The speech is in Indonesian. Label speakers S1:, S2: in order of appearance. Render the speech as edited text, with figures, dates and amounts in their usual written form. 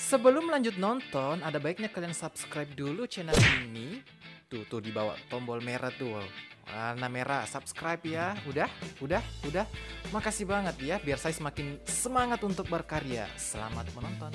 S1: Sebelum lanjut nonton, ada baiknya kalian subscribe dulu channel ini. Tuh di bawah tombol merah tuh. Warna merah, subscribe ya. Udah. Makasih banget ya, biar saya semakin semangat untuk berkarya. Selamat menonton.